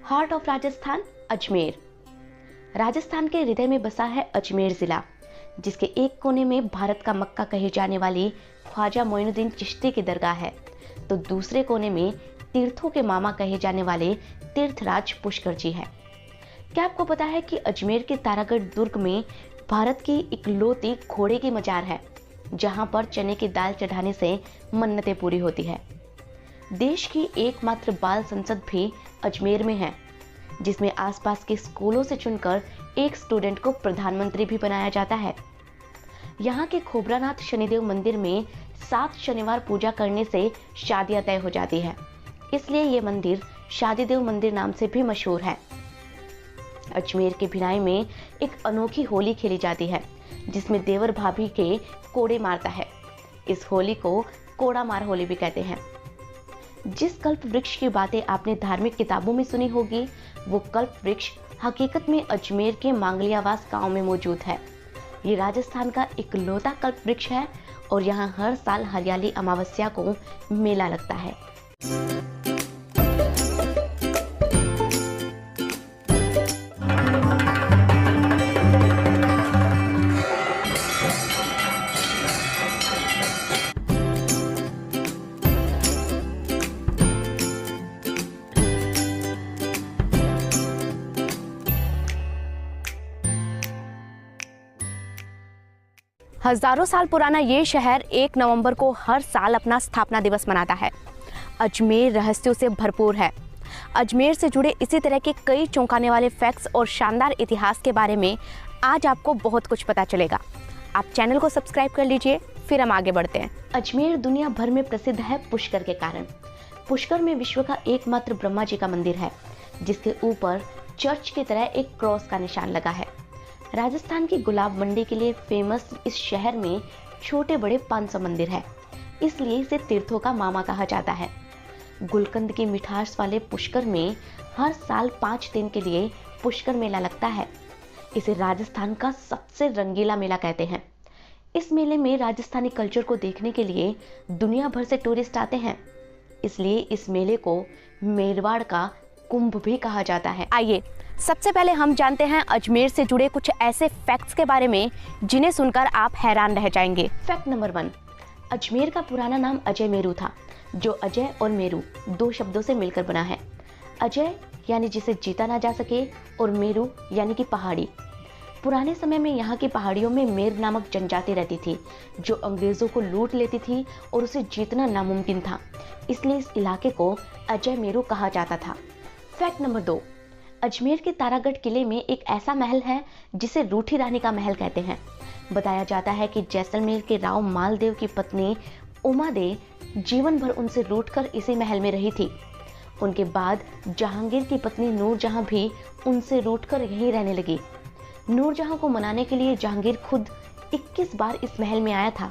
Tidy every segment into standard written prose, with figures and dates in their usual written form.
Heart of Rajasthan Ajmer. Rajasthan के हृदय में बसा है अजमेर जिला, जिसके एक कोने में भारत का मक्का कही जाने वाली ख्वाजा मोइनुद्दीन चिश्ती की दरगाह है, तो दूसरे कोने में तीर्थों के मामा कहे जाने वाले तीर्थराज पुष्कर जी है। क्या आपको पता है कि अजमेर के तारागढ़ दुर्ग में भारत की इकलौती घोड़े की मजार है, जहां पर चने की दाल चढ़ाने से मन्नतें पूरी होती है। देश की एकमात्र बाल संसद भी अजमेर में है, जिसमें आसपास के स्कूलों से चुनकर एक स्टूडेंट को प्रधानमंत्री भी बनाया जाता है। यहाँ के खोबरानाथ शनिदेव मंदिर में 7 शनिवार पूजा करने से शादियां तय हो जाती है, इसलिए ये मंदिर शादीदेव मंदिर नाम से भी मशहूर है। अजमेर के भिनाई में एक अनोखी होली खेली जाती है, जिसमें देवर भाभी के कोड़े मारता है। इस होली को कोड़ा मार होली भी कहते हैं। जिस कल्प वृक्ष की बातें आपने धार्मिक किताबों में सुनी होगी, वो कल्प वृक्ष हकीकत में अजमेर के मांगलियावास गांव में मौजूद है। ये राजस्थान का इकलौता कल्प वृक्ष है और यहाँ हर साल हरियाली अमावस्या को मेला लगता है। हजारों साल पुराना ये शहर 1 नवंबर को हर साल अपना स्थापना दिवस मनाता है। अजमेर रहस्यों से भरपूर है। अजमेर से जुड़े इसी तरह के कई चौंकाने वाले फैक्ट्स और शानदार इतिहास के बारे में आज आपको बहुत कुछ पता चलेगा। आप चैनल को सब्सक्राइब कर लीजिए, फिर हम आगे बढ़ते हैं। अजमेर दुनिया भर में प्रसिद्ध है पुष्कर के कारण। पुष्कर में विश्व का एकमात्र ब्रह्मा जी का मंदिर है, जिसके ऊपर चर्च की तरह एक क्रॉस का निशान लगा है। राजस्थान की गुलाब मंडी के लिए फेमस इस शहर में छोटे बड़े 500 मंदिर है, इसलिए इसे तीर्थों का मामा कहा जाता है। गुलकंद की मिठास वाले पुष्कर में हर साल 5 दिन के लिए पुष्कर मेला लगता है। इसे राजस्थान का सबसे रंगीला मेला कहते हैं। इस मेले में राजस्थानी कल्चर को देखने के लिए दुनिया भर से टूरिस्ट आते हैं, इसलिए इस मेले को मेरवाड़ का कुंभ भी कहा जाता है। आइए सबसे पहले हम जानते हैं अजमेर से जुड़े कुछ ऐसे फैक्ट्स के बारे में जिन्हें सुनकर आप हैरान रह जाएंगे। फैक्ट नंबर 1, अजमेर का पुराना नाम अजय मेरू था, जो अजय और मेरू 2 शब्दों से मिलकर बना है। अजय यानी जिसे जीता ना जा सके, और मेरू यानी कि पहाड़ी। पुराने समय में यहाँ की पहाड़ियों में मेर नामक जनजाति रहती थी, जो अंग्रेजों को लूट लेती थी और उसे जीतना नामुमकिन था, इसलिए इस इलाके को अजय मेरू कहा जाता था। फैक्ट नंबर 2, अजमेर के तारागढ़ किले में एक ऐसा महल है जिसे रूठी रानी का महल कहते हैं। बताया जाता है कि जैसलमेर के राव मालदेव की पत्नी उमा दे जीवन भर उनसे रूठकर इसी महल में रही थी। उनके बाद जहांगीर की पत्नी नूरजहां भी उनसे रूठकर यहीं रहने लगी। नूरजहां को मनाने के लिए जहांगीर खुद 21 बार इस महल में आया था।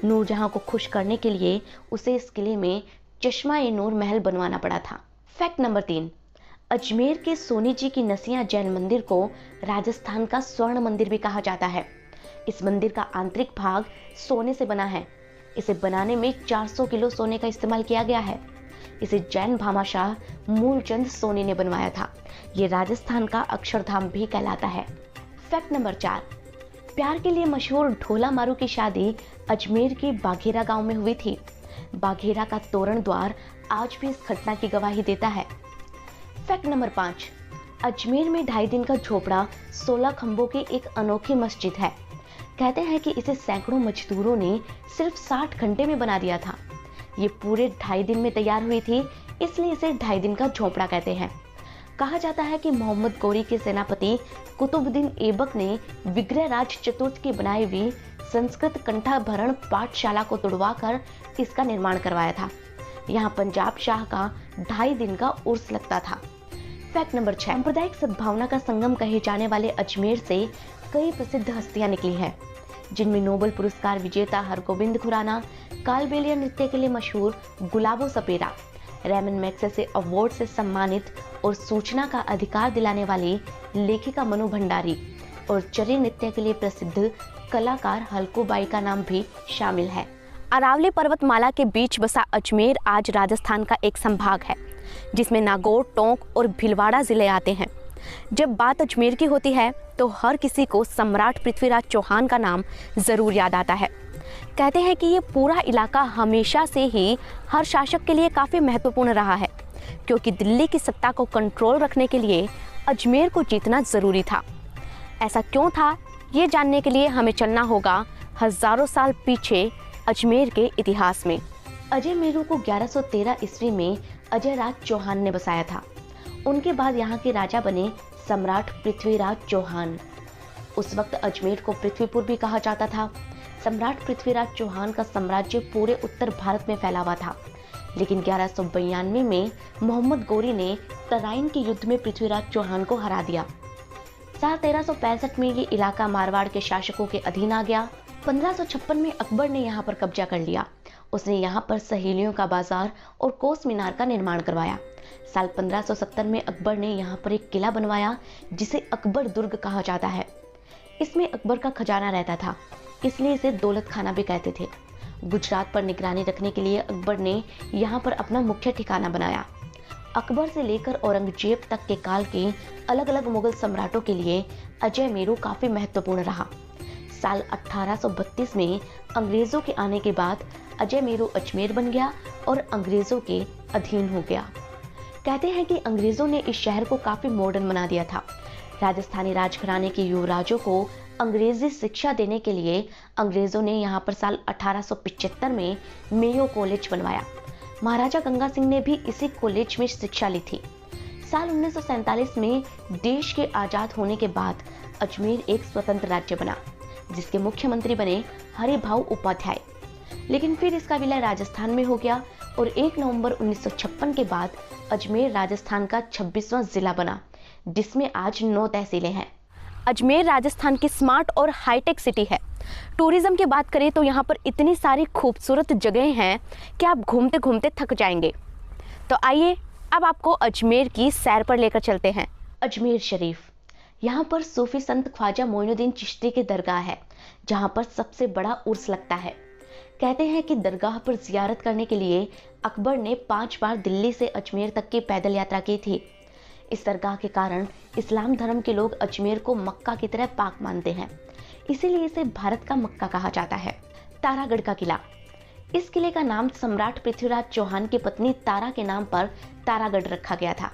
नूरजहां को खुश करने के लिए उसे इस किले में चश्मा-ए-नूर महल बनवाना पड़ा था। फैक्ट नंबर 3, अजमेर के सोनी जी की नसिया जैन मंदिर को राजस्थान का स्वर्ण मंदिर भी कहा जाता है। इस मंदिर का आंतरिक भाग सोने से बना है। इसे बनाने में 400 किलो सोने का इस्तेमाल किया गया है। इसे जैन भामाशाह मूलचंद सोनी ने बनवाया था। ये राजस्थान का अक्षरधाम भी कहलाता है। फैक्ट नंबर 4, प्यार के लिए मशहूर ढोला मारू की शादी अजमेर के बाघेरा गांव में हुई थी। बाघेरा का तोरण द्वार आज भी इस घटना की गवाही देता है। फैक्ट नंबर 5, अजमेर में 2.5 दिन का झोपड़ा 16 खंभों की एक अनोखी मस्जिद है। कहते हैं कि इसे सैकड़ों मजदूरों ने सिर्फ 60 घंटे में बना दिया था। ये पूरे 2.5 दिन में तैयार हुई थी, इसलिए इसे 2.5 दिन का झोपड़ा कहते हैं। कहा जाता है कि मोहम्मद गौरी के सेनापति कुतुबुद्दीन ऐबक ने विग्रहराज चतुर्थ की बनाई हुई संस्कृत कंठाभरण पाठशाला को तुड़वाकर इसका निर्माण करवाया था। यहाँ पंजाब शाह का 2.5 दिन का उर्स लगता था। फैक्ट नंबर 6, सांप्रदायिक सद्भावना का संगम कहे जाने वाले अजमेर से कई प्रसिद्ध हस्तियां निकली हैं, जिनमें नोबेल पुरस्कार विजेता हरगोविंद खुराना, कालबेलिया नृत्य के लिए मशहूर Gulabo Sapera, Ramon Magsaysay award से सम्मानित और सूचना का अधिकार दिलाने वाली लेखिका मनु भंडारी और चरी नृत्य के लिए प्रसिद्ध कलाकार हल्कूबाई का नाम भी शामिल है। अरावली पर्वतमाला के बीच बसा अजमेर आज राजस्थान का एक संभाग है। जिसमें नागौर, टोंक और भीलवाड़ा जिले आते हैं। जब बात अजमेर की होती है तो हर किसी को सम्राट पृथ्वीराज चौहान का नाम ज़रूर याद आता है। कहते हैं कि ये पूरा इलाका हमेशा से ही हर शासक के लिए काफ़ी महत्वपूर्ण रहा है, क्योंकि दिल्ली की सत्ता को कंट्रोल रखने के लिए अजमेर को जीतना ज़रूरी था। ऐसा क्यों था, ये जानने के लिए हमें चलना होगा हज़ारों साल पीछे अजमेर के इतिहास में। अजय मेरू को 1113 ईस्वी में अजय राज चौहान ने बसाया था। उनके बाद यहाँ के राजा बने सम्राट पृथ्वीराज चौहान। उस वक्त अजमेर को पृथ्वीपुर भी कहा जाता था। सम्राट पृथ्वीराज चौहान का साम्राज्य पूरे उत्तर भारत में फैला हुआ था, लेकिन 1192 में मोहम्मद गोरी ने तराइन के युद्ध में पृथ्वीराज चौहान को हरा दिया। साल 1365 में ये इलाका मारवाड़ के शासकों के अधीन आ गया। 1556 में अकबर ने यहाँ पर कब्जा कर लिया। उसने यहाँ पर सहेलियों का बाजार और कोस मीनार का निर्माण करवाया। साल 1570 में अकबर ने यहाँ पर एक किला बनवाया जिसे अकबर दुर्ग कहा जाता है। इसमें अकबर का खजाना रहता था, इसलिए इसे दौलत खाना भी कहते थे। गुजरात पर निगरानी रखने के लिए अकबर ने यहाँ पर अपना मुख्य ठिकाना बनाया। अकबर से लेकर औरंगजेब तक के काल के अलग अलग मुगल सम्राटों के लिए अजय मेरू काफी महत्वपूर्ण रहा। साल 1832 में अंग्रेजों के आने के बाद अजय मेरू अजमेर बन गया और अंग्रेजों के अधीन हो गया। कहते हैं कि अंग्रेजों ने इस शहर को काफी मॉडर्न बना दिया था। राजस्थानी राजघराने के युवराजों को अंग्रेजी शिक्षा देने के लिए अंग्रेजों ने यहाँ पर साल 1875 में मेयो कॉलेज बनवाया। महाराजा गंगा सिंह ने भी इसी कॉलेज में शिक्षा ली थी। साल 1947 में देश के आजाद होने के बाद अजमेर एक स्वतंत्र राज्य बना, जिसके मुख्यमंत्री बने हरिभाऊ उपाध्याय। लेकिन फिर इसका विलय राजस्थान में हो गया और 1 नवंबर 1956 के बाद अजमेर राजस्थान का 26वां जिला बना, जिसमें आज 9 तहसीलें हैं। अजमेर राजस्थान की स्मार्ट और हाईटेक सिटी है। टूरिज्म की बात करें तो यहाँ पर इतनी सारी खूबसूरत जगह हैं कि आप घूमते घूमते थक जाएंगे। तो आइए अब आपको अजमेर की सैर पर लेकर चलते हैं। अजमेर शरीफ, यहाँ पर सूफी संत ख्वाजा मोइनुद्दीन चिश्ती की दरगाह है, जहाँ पर सबसे बड़ा उर्स लगता है। कहते हैं कि दरगाह पर जियारत करने के लिए अकबर ने 5 बार दिल्ली से अजमेर तक की पैदल यात्रा की थी। इस दरगाह के कारण इस्लाम धर्म के लोग अजमेर को मक्का की तरह पाक मानते हैं, इसीलिए इसे भारत का मक्का कहा जाता है। तारागढ़ का किला, इस किले का नाम सम्राट पृथ्वीराज चौहान की पत्नी तारा के नाम पर तारागढ़ रखा गया था।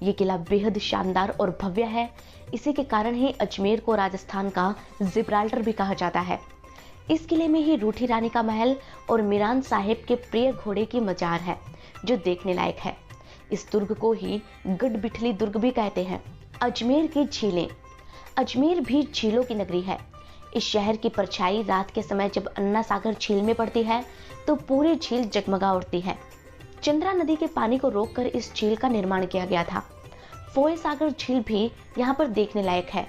ये किला बेहद शानदार और भव्य है। इसी के कारण ही अजमेर को राजस्थान का जिब्राल्टर भी कहा जाता है। इस किले में ही रूठी रानी का महल और मीरान साहिब के प्रिय घोड़े की मजार है, जो देखने लायक है। इस दुर्ग को ही गढ़बिठली दुर्ग भी कहते हैं। अजमेर की झीलें, अजमेर भी झीलों की नगरी है। इस शहर की परछाई रात के समय जब अन्ना सागर झील में पड़ती है तो पूरी झील जगमगा उठती है। चंद्रा नदी के पानी को रोककर इस झील का निर्माण किया गया था। फोय सागर झील भी यहाँ पर देखने लायक है।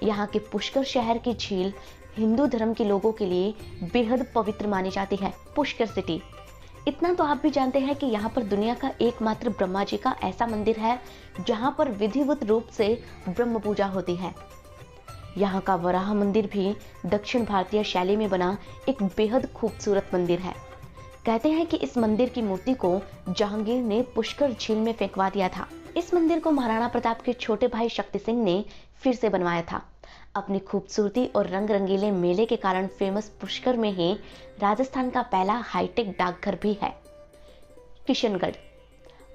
यहाँ के पुष्कर शहर की झील हिंदू धर्म के लोगों के लिए बेहद पवित्र मानी जाती है। पुष्कर सिटी, इतना तो आप भी जानते हैं कि यहाँ पर दुनिया का एकमात्र ब्रह्मा जी का ऐसा मंदिर है जहाँ पर विधिवत रूप से ब्रह्म पूजा होती है। यहाँ का वराह मंदिर भी दक्षिण भारतीय शैली में बना एक बेहद खूबसूरत मंदिर है। कहते हैं कि इस मंदिर की मूर्ति को जहांगीर ने पुष्कर झील में फेंकवा दिया था। इस मंदिर को महाराणा प्रताप के छोटे भाई शक्ति सिंह ने फिर से बनवाया था। अपनी खूबसूरती और रंग रंगीले मेले के कारण फेमस पुष्कर में ही राजस्थान का पहला हाईटेक डाकघर भी है। किशनगढ़,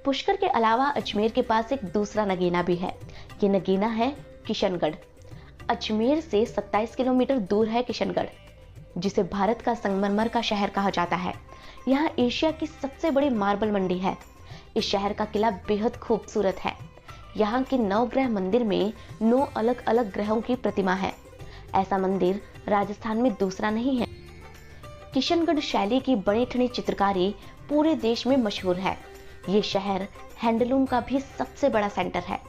पुष्कर के अलावा अजमेर के पास एक दूसरा नगीना भी है। ये नगीना है किशनगढ़। अजमेर से 27 किलोमीटर दूर है किशनगढ़, जिसे भारत का संगमरमर का शहर कहा जाता है। यहाँ एशिया की सबसे बड़ी मार्बल मंडी है। इस शहर का किला बेहद खूबसूरत है। यहाँ के 9 ग्रह मंदिर में 9 अलग अलग ग्रहों की प्रतिमा है। ऐसा मंदिर राजस्थान में दूसरा नहीं है। किशनगढ़ शैली की बड़ी ठनी चित्रकारी पूरे देश में मशहूर है। ये शहर हैंडलूम का भी सबसे बड़ा सेंटर है।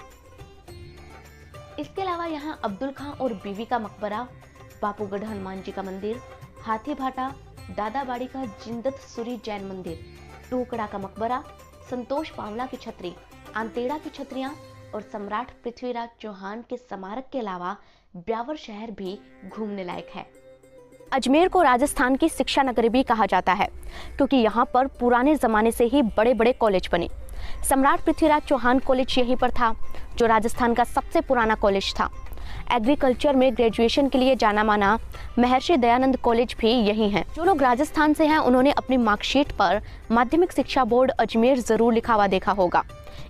इसके अलावा यहाँ अब्दुल खां और बीवी का मकबरा, बापूगढ़ हनुमान जी का मंदिर, हाथी भाटा, दादाबाड़ी का जिंदत सूरी जैन मंदिर, टूकड़ा का मकबरा, संतोष पावला की छतरी, आंतेड़ा की छतरियां और सम्राट पृथ्वीराज चौहान के स्मारक के अलावा ब्यावर शहर भी घूमने लायक है। अजमेर को राजस्थान की शिक्षा नगरी भी कहा जाता है, क्योंकि यहाँ पर पुराने ज़माने से ही बड़े बड़े कॉलेज बने। सम्राट पृथ्वीराज चौहान कॉलेज यहीं पर था, जो राजस्थान का सबसे पुराना कॉलेज था। एग्रीकल्चर में ग्रेजुएशन के लिए जाना माना महर्षि दयानंद कॉलेज भी यही है। जो लोग राजस्थान से हैं उन्होंने अपनी मार्कशीट पर माध्यमिक शिक्षा बोर्ड अजमेर जरूर लिखा हुआ देखा होगा।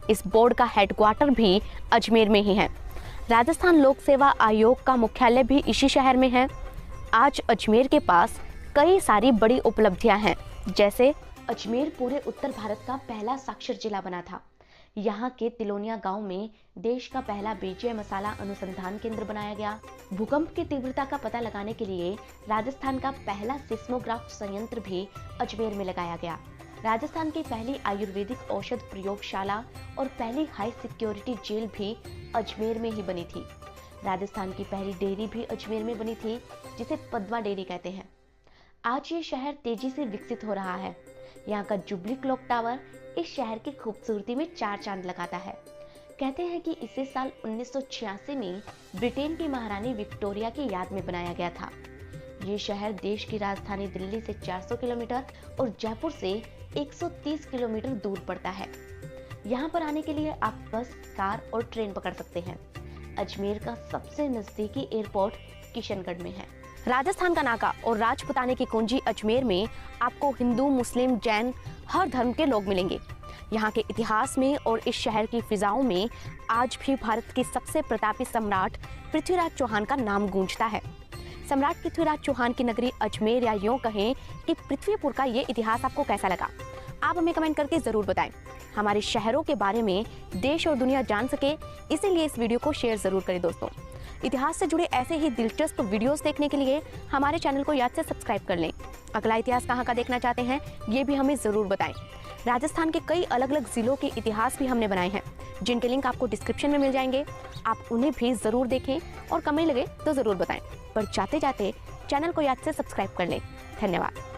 इस बोर्ड का हेडक्वार्टर भी अजमेर में ही है। राजस्थान लोक सेवा आयोग का मुख्यालय भी इसी शहर में है। आज अजमेर के पास कई सारी बड़ी उपलब्धियां हैं, जैसे अजमेर पूरे उत्तर भारत का पहला साक्षर जिला बना था। यहाँ के तिलोनिया गांव में देश का पहला बीजीय मसाला अनुसंधान केंद्र बनाया गया। भूकंप की तीव्रता का पता लगाने के लिए राजस्थान का पहला सिस्मोग्राफ संयंत्र भी अजमेर में लगाया गया। राजस्थान की पहली आयुर्वेदिक औषध प्रयोगशाला और पहली हाई सिक्योरिटी जेल भी अजमेर में ही बनी थी। राजस्थान की पहली डेयरी भी अजमेर में बनी थी, जिसे पद्मा डेयरी कहते हैं। आज ये शहर तेजी से विकसित हो रहा है। यहाँ का जुबली क्लॉक टावर इस शहर की खूबसूरती में 4 चांद लगाता है। कहते हैं कि इसे साल 1986 में ब्रिटेन की महारानी विक्टोरिया की याद में बनाया गया था। ये शहर देश की राजधानी दिल्ली से 400 किलोमीटर और जयपुर से 130 किलोमीटर दूर पड़ता है। यहाँ पर आने के लिए आप बस, कार और ट्रेन पकड़ सकते हैं। अजमेर का सबसे नजदीकी एयरपोर्ट किशनगढ़ में है। राजस्थान का नाका और राजपुताने की कुंजी अजमेर में आपको हिंदू, मुस्लिम, जैन हर धर्म के लोग मिलेंगे। यहाँ के इतिहास में और इस शहर की फिजाओं में आज भी भारत के सबसे प्रतापी सम्राट पृथ्वीराज चौहान का नाम गूंजता है। सम्राट पृथ्वीराज चौहान की नगरी अजमेर, या यूं कहें कि पृथ्वीपुर का ये इतिहास आपको कैसा लगा, आप हमें कमेंट करके जरूर बताएं। हमारे शहरों के बारे में देश और दुनिया जान सके, इसीलिए इस वीडियो को शेयर जरूर करें दोस्तों। इतिहास से जुड़े ऐसे ही दिलचस्प वीडियोस देखने के लिए हमारे चैनल को याद से सब्सक्राइब कर लें। अगला इतिहास कहाँ का देखना चाहते हैं, ये भी हमें जरूर बताएं। राजस्थान के कई अलग अलग जिलों के इतिहास भी हमने बनाए हैं, जिनके लिंक आपको डिस्क्रिप्शन में मिल जाएंगे। आप उन्हें भी जरूर देखें और कमेंट लगे तो जरूर बताएं। पर जाते जाते चैनल को याद से सब्सक्राइब कर लें। धन्यवाद।